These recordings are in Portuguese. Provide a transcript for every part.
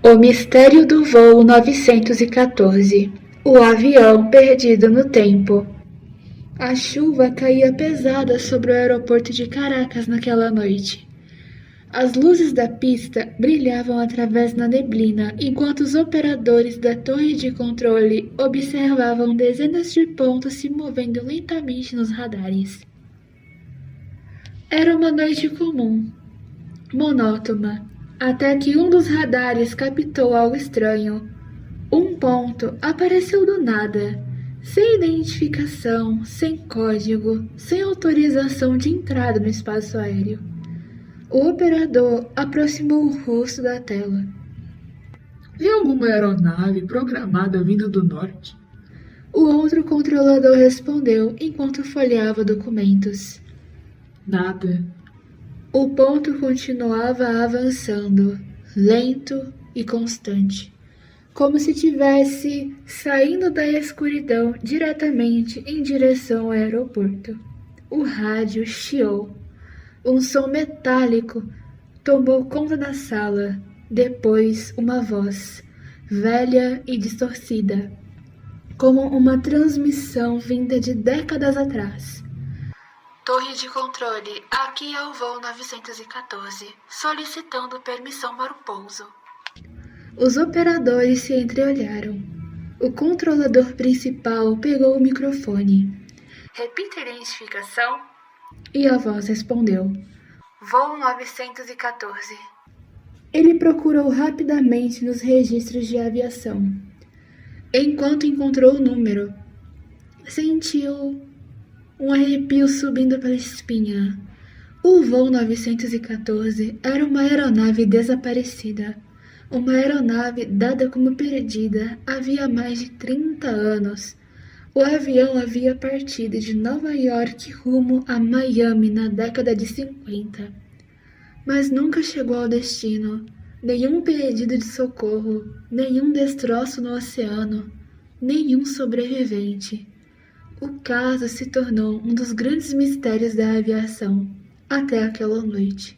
O mistério do voo 914. O avião perdido no tempo. A chuva caía pesada sobre o aeroporto de Caracas naquela noite. As luzes da pista brilhavam através da neblina, enquanto os operadores da torre de controle observavam dezenas de pontos se movendo lentamente nos radares. Era uma noite comum, monótona, até que um dos radares captou algo estranho. Um ponto apareceu do nada, sem identificação, sem código, sem autorização de entrada no espaço aéreo. O operador aproximou o rosto da tela. Tem alguma aeronave programada vindo do norte? O outro controlador respondeu enquanto folheava documentos. Nada. O ponto continuava avançando, lento e constante, como se tivesse saindo da escuridão diretamente em direção ao aeroporto. O rádio chiou. Um som metálico tomou conta da sala. Depois, uma voz, velha e distorcida, como uma transmissão vinda de décadas atrás. Torre de controle, aqui é o voo 914, solicitando permissão para o pouso. Os operadores se entreolharam. O controlador principal pegou o microfone. Repita a identificação. E a voz respondeu. Voo 914. Ele procurou rapidamente nos registros de aviação. Enquanto encontrou o número, sentiu um arrepio subindo pela espinha. O voo 914 era uma aeronave desaparecida. Uma aeronave dada como perdida havia mais de 30 anos. O avião havia partido de Nova York rumo a Miami na década de 50. Mas nunca chegou ao destino. Nenhum pedido de socorro, nenhum destroço no oceano, nenhum sobrevivente. O caso se tornou um dos grandes mistérios da aviação, até aquela noite.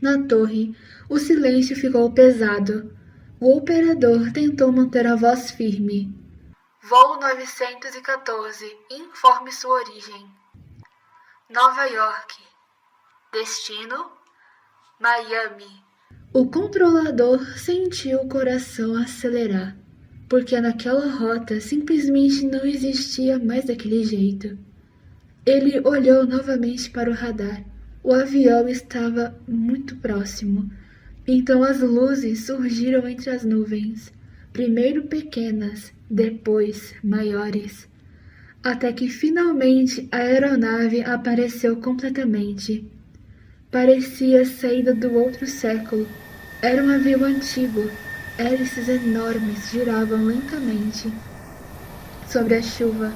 Na torre, o silêncio ficou pesado. O operador tentou manter a voz firme. Voo 914, informe sua origem. Nova York. Destino? Miami. O controlador sentiu o coração acelerar, porque naquela rota simplesmente não existia mais daquele jeito. Ele olhou novamente para o radar. O avião estava muito próximo. Então as luzes surgiram entre as nuvens, primeiro pequenas, depois maiores, até que finalmente a aeronave apareceu completamente. Parecia saída do outro século. Era um avião antigo. Hélices enormes giravam lentamente sobre a chuva.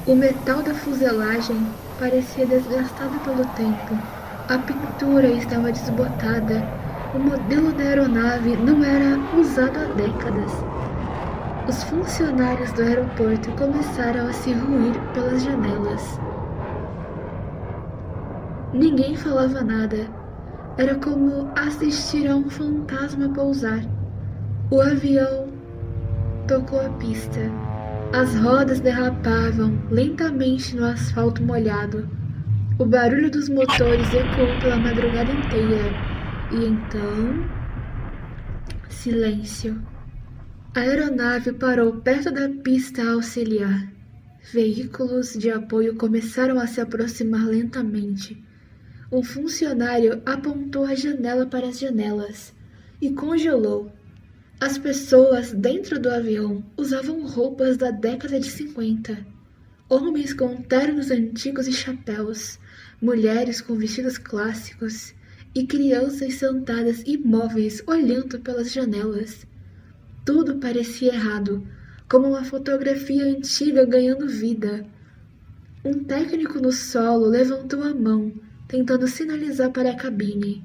O metal da fuselagem parecia desgastado pelo tempo. A pintura estava desbotada. O modelo da aeronave não era usado há décadas. Os funcionários do aeroporto começaram a se ruir pelas janelas. Ninguém falava nada. Era como assistir a um fantasma pousar. O avião tocou a pista. As rodas derrapavam lentamente no asfalto molhado. O barulho dos motores ecoou pela madrugada inteira. E então... silêncio. A aeronave parou perto da pista auxiliar. Veículos de apoio começaram a se aproximar lentamente. Um funcionário apontou a janela para as janelas e congelou. As pessoas dentro do avião usavam roupas da década de 50. Homens com ternos antigos e chapéus, mulheres com vestidos clássicos e crianças sentadas imóveis olhando pelas janelas. Tudo parecia errado, como uma fotografia antiga ganhando vida. Um técnico no solo levantou a mão, tentando sinalizar para a cabine.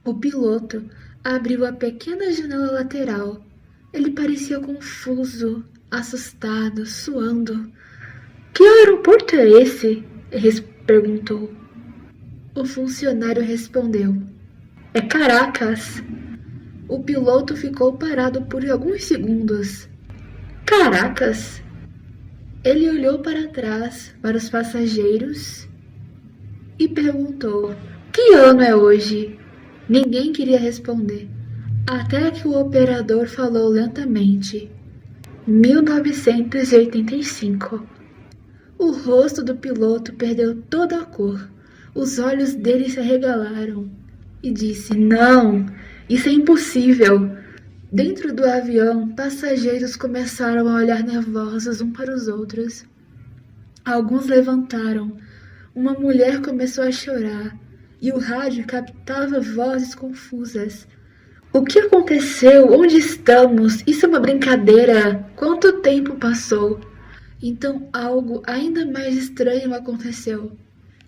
O piloto abriu a pequena janela lateral. Ele parecia confuso, assustado, suando. Que aeroporto é esse? Ele perguntou. O funcionário respondeu. É Caracas. O piloto ficou parado por alguns segundos. Caracas! Ele olhou para trás, para os passageiros e perguntou: que ano é hoje? Ninguém queria responder, até que o operador falou lentamente: 1985. O rosto do piloto perdeu toda a cor. Os olhos dele se arregalaram e disse: não, isso é impossível. Dentro do avião, passageiros começaram a olhar nervosos uns para os outros. Alguns levantaram. Uma mulher começou a chorar e o rádio captava vozes confusas. O que aconteceu? Onde estamos? Isso é uma brincadeira? Quanto tempo passou? Então algo ainda mais estranho aconteceu.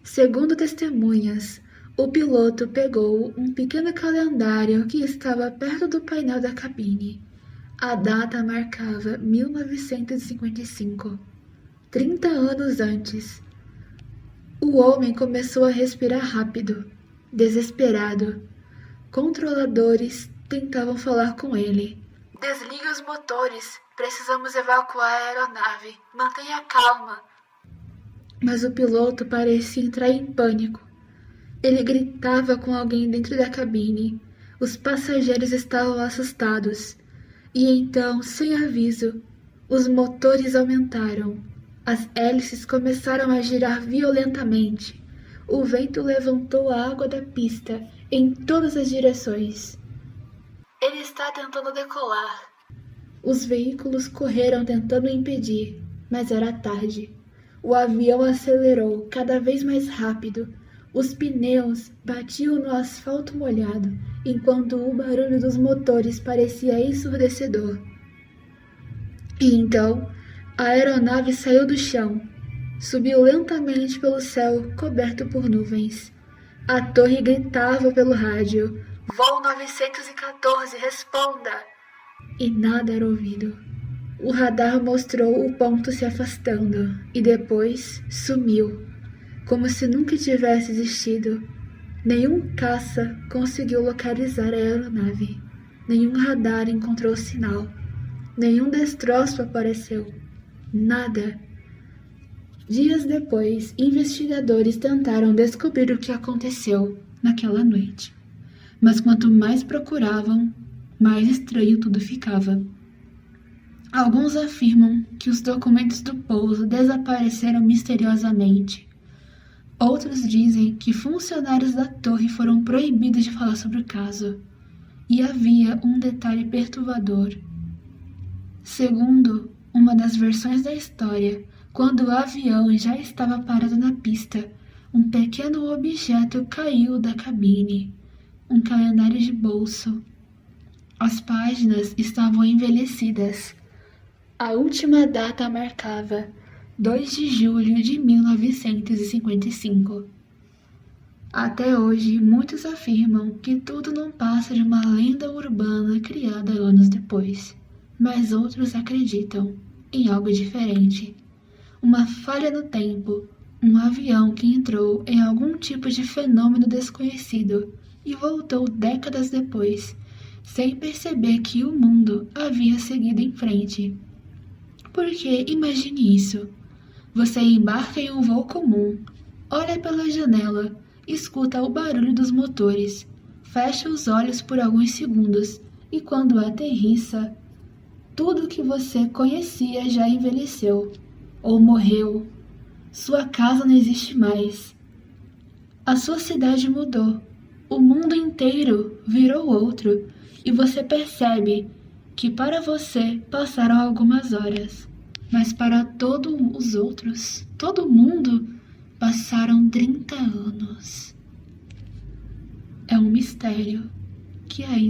Segundo testemunhas, o piloto pegou um pequeno calendário que estava perto do painel da cabine. A data marcava 1955, 30 anos antes. O homem começou a respirar rápido, desesperado. Controladores tentavam falar com ele. Desligue os motores, precisamos evacuar a aeronave, mantenha calma. Mas o piloto parecia entrar em pânico. Ele gritava com alguém dentro da cabine. Os passageiros estavam assustados. E então, sem aviso, os motores aumentaram. As hélices começaram a girar violentamente. O vento levantou a água da pista em todas as direções. Ele está tentando decolar. Os veículos correram tentando impedir, mas era tarde. O avião acelerou cada vez mais rápido. Os pneus batiam no asfalto molhado, enquanto o barulho dos motores parecia ensurdecedor. E então, a aeronave saiu do chão, subiu lentamente pelo céu coberto por nuvens. A torre gritava pelo rádio: Voo 914, responda! E nada era ouvido. O radar mostrou o ponto se afastando e depois sumiu, como se nunca tivesse existido. Nenhum caça conseguiu localizar a aeronave. Nenhum radar encontrou sinal. Nenhum destroço apareceu. Nada. Dias depois, investigadores tentaram descobrir o que aconteceu naquela noite. Mas quanto mais procuravam, mais estranho tudo ficava. Alguns afirmam que os documentos do pouso desapareceram misteriosamente. Outros dizem que funcionários da torre foram proibidos de falar sobre o caso. E havia um detalhe perturbador. Segundo uma das versões da história, quando o avião já estava parado na pista, um pequeno objeto caiu da cabine. Um calendário de bolso. As páginas estavam envelhecidas. A última data marcava 2 de julho de 1955. Até hoje, muitos afirmam que tudo não passa de uma lenda urbana criada anos depois, mas outros acreditam em algo diferente. Uma falha no tempo, um avião que entrou em algum tipo de fenômeno desconhecido e voltou décadas depois, sem perceber que o mundo havia seguido em frente. Porque imagine isso. Você embarca em um voo comum, olha pela janela, escuta o barulho dos motores, fecha os olhos por alguns segundos e quando aterrissa, tudo que você conhecia já envelheceu ou morreu. Sua casa não existe mais. A sua cidade mudou. O mundo inteiro virou outro e você percebe que para você passaram algumas horas, mas para todos os outros, todo mundo, passaram 30 anos. É um mistério que ainda